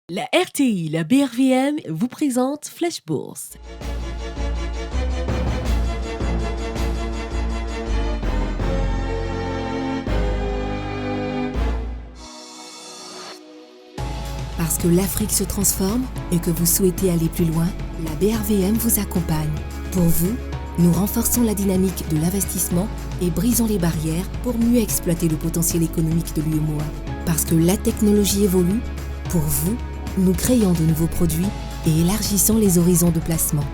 La RTI, la BRVM vous présente Flash Bourse. Parce que l'Afrique se transforme et que vous souhaitez aller plus loin, la BRVM vous accompagne. Pour vous, nous renforçons la dynamique de l'investissement et brisons les barrières pour mieux exploiter le potentiel économique de l'UEMOA. Parce que la technologie évolue, pour vous, nous créons de nouveaux produits et élargissons les horizons de placement.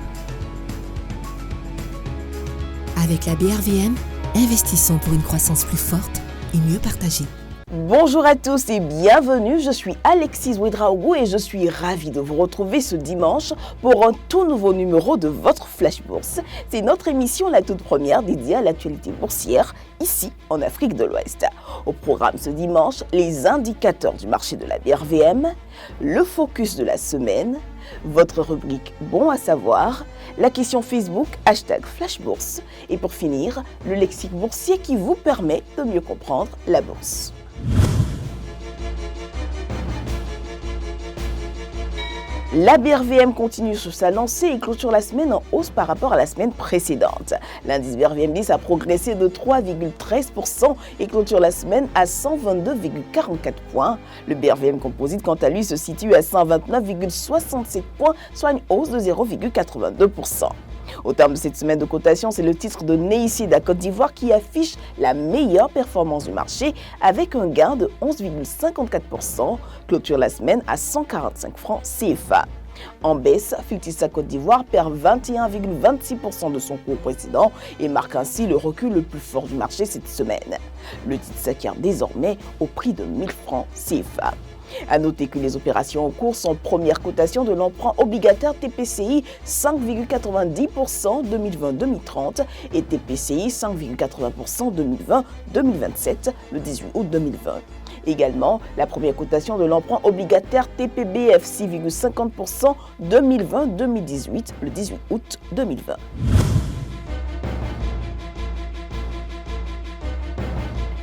Avec la BRVM, investissons pour une croissance plus forte et mieux partagée. Bonjour à tous et bienvenue, je suis Alexis Ouedraogo et je suis ravie de vous retrouver ce dimanche pour un tout nouveau numéro de votre Flash Bourse. C'est notre émission, la toute première, dédiée à l'actualité boursière, ici en Afrique de l'Ouest. Au programme ce dimanche, les indicateurs du marché de la BRVM, le focus de la semaine, votre rubrique Bon à savoir, la question Facebook, #FlashBourse et pour finir, le lexique boursier qui vous permet de mieux comprendre la bourse. La BRVM continue sur sa lancée et clôture la semaine en hausse par rapport à la semaine précédente. L'indice BRVM 10 a progressé de 3,13% et clôture la semaine à 122,44 points. Le BRVM Composite, quant à lui, se situe à 129,67 points, soit une hausse de 0,82%. Au terme de cette semaine de cotation, c'est le titre de Neicida Côte d'Ivoire qui affiche la meilleure performance du marché avec un gain de 11,54%, clôture la semaine à 145 francs CFA. En baisse, Filtissa Côte d'Ivoire perd 21,26% de son cours précédent et marque ainsi le recul le plus fort du marché cette semaine. Le titre s'acquiert désormais au prix de 1000 francs CFA. A noter que les opérations en cours sont première cotation de l'emprunt obligataire TPCI 5,90% 2020-2030 et TPCI 5,80% 2020-2027 le 18 août 2020. Également, la première cotation de l'emprunt obligataire TPBF 6,50% 2020-2018 le 18 août 2020.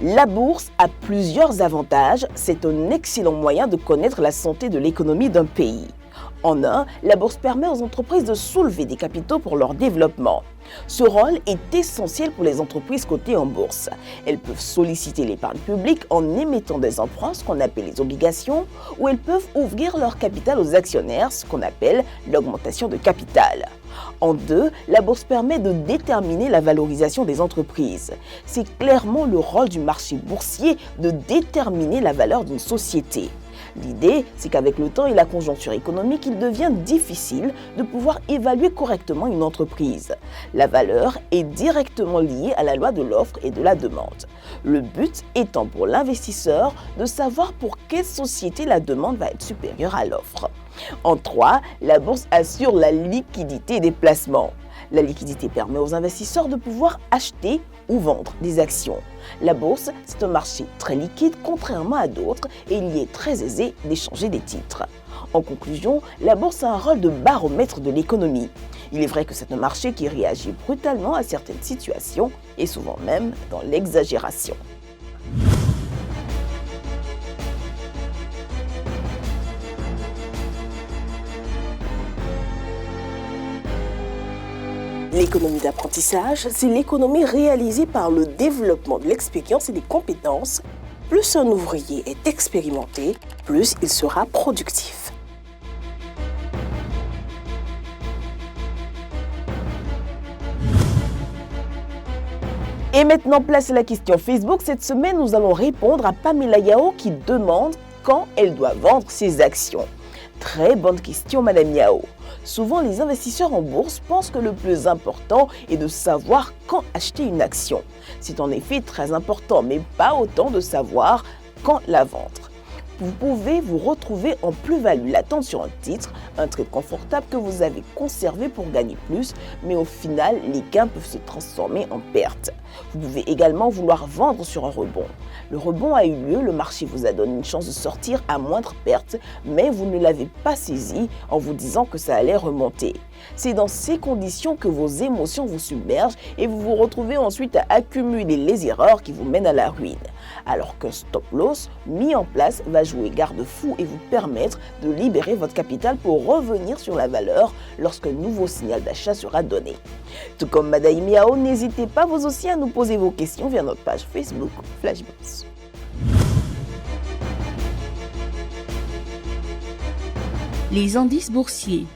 La bourse a plusieurs avantages, c'est un excellent moyen de connaître la santé de l'économie d'un pays. En un, la bourse permet aux entreprises de soulever des capitaux pour leur développement. Ce rôle est essentiel pour les entreprises cotées en bourse. Elles peuvent solliciter l'épargne publique en émettant des emprunts, ce qu'on appelle les obligations, ou elles peuvent ouvrir leur capital aux actionnaires, ce qu'on appelle l'augmentation de capital. En deux, la bourse permet de déterminer la valorisation des entreprises. C'est clairement le rôle du marché boursier de déterminer la valeur d'une société. L'idée, c'est qu'avec le temps et la conjoncture économique, il devient difficile de pouvoir évaluer correctement une entreprise. La valeur est directement liée à la loi de l'offre et de la demande. Le but étant pour l'investisseur de savoir pour quelle société la demande va être supérieure à l'offre. En 3, la bourse assure la liquidité des placements. La liquidité permet aux investisseurs de pouvoir acheter ou vendre des actions. La bourse, c'est un marché très liquide contrairement à d'autres et il y est très aisé d'échanger des titres. En conclusion, la bourse a un rôle de baromètre de l'économie. Il est vrai que c'est un marché qui réagit brutalement à certaines situations et souvent même dans l'exagération. L'économie d'apprentissage, c'est l'économie réalisée par le développement de l'expérience et des compétences. Plus un ouvrier est expérimenté, plus il sera productif. Et maintenant, place à la question Facebook. Cette semaine, nous allons répondre à Pamela Yao qui demande quand elle doit vendre ses actions. Très bonne question, Madame Yao. Souvent, les investisseurs en bourse pensent que le plus important est de savoir quand acheter une action. C'est en effet très important, mais pas autant de savoir quand la vendre. Vous pouvez vous retrouver en plus-value latente sur un titre, un trade confortable que vous avez conservé pour gagner plus, mais au final, les gains peuvent se transformer en pertes. Vous pouvez également vouloir vendre sur un rebond. Le rebond a eu lieu, le marché vous a donné une chance de sortir à moindre perte, mais vous ne l'avez pas saisi en vous disant que ça allait remonter. C'est dans ces conditions que vos émotions vous submergent et vous vous retrouvez ensuite à accumuler les erreurs qui vous mènent à la ruine. Alors qu'un stop loss mis en place va jouer garde-fou et vous permettre de libérer votre capital pour revenir sur la valeur lorsqu'un nouveau signal d'achat sera donné. Tout comme Madaï Miao, n'hésitez pas vous aussi à nous poser vos questions via notre page Facebook Flash Bourse. Les indices boursiers.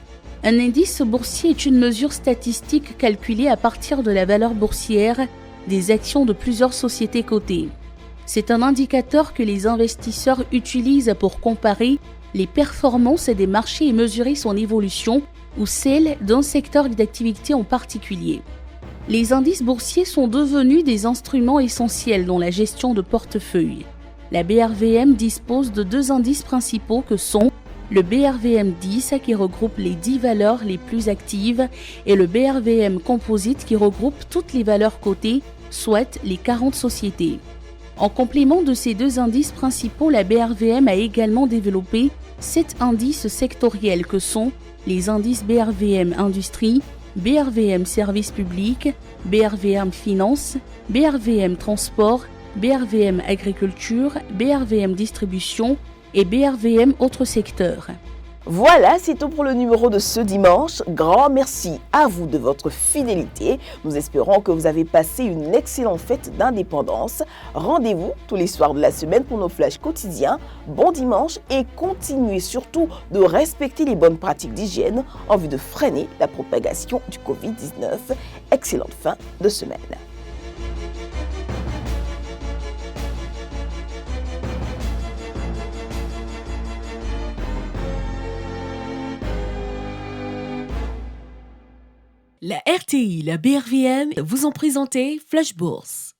Un indice boursier est une mesure statistique calculée à partir de la valeur boursière des actions de plusieurs sociétés cotées. C'est un indicateur que les investisseurs utilisent pour comparer les performances des marchés et mesurer son évolution ou celle d'un secteur d'activité en particulier. Les indices boursiers sont devenus des instruments essentiels dans la gestion de portefeuille. La BRVM dispose de 2 indices principaux que sont le BRVM 10 qui regroupe les 10 valeurs les plus actives et le BRVM Composite qui regroupe toutes les valeurs cotées, soit les 40 sociétés. En complément de ces 2 indices principaux, la BRVM a également développé 7 indices sectoriels que sont les indices BRVM Industrie, BRVM Services Publics, BRVM Finance, BRVM Transport, BRVM Agriculture, BRVM Distribution et BRVM Autres secteurs. Voilà, c'est tout pour le numéro de ce dimanche. Grand merci à vous de votre fidélité. Nous espérons que vous avez passé une excellente fête d'indépendance. Rendez-vous tous les soirs de la semaine pour nos flashs quotidiens. Bon dimanche et continuez surtout de respecter les bonnes pratiques d'hygiène en vue de freiner la propagation du Covid-19. Excellente fin de semaine. La RTI, la BRVM vous ont présenté Flash Bourse.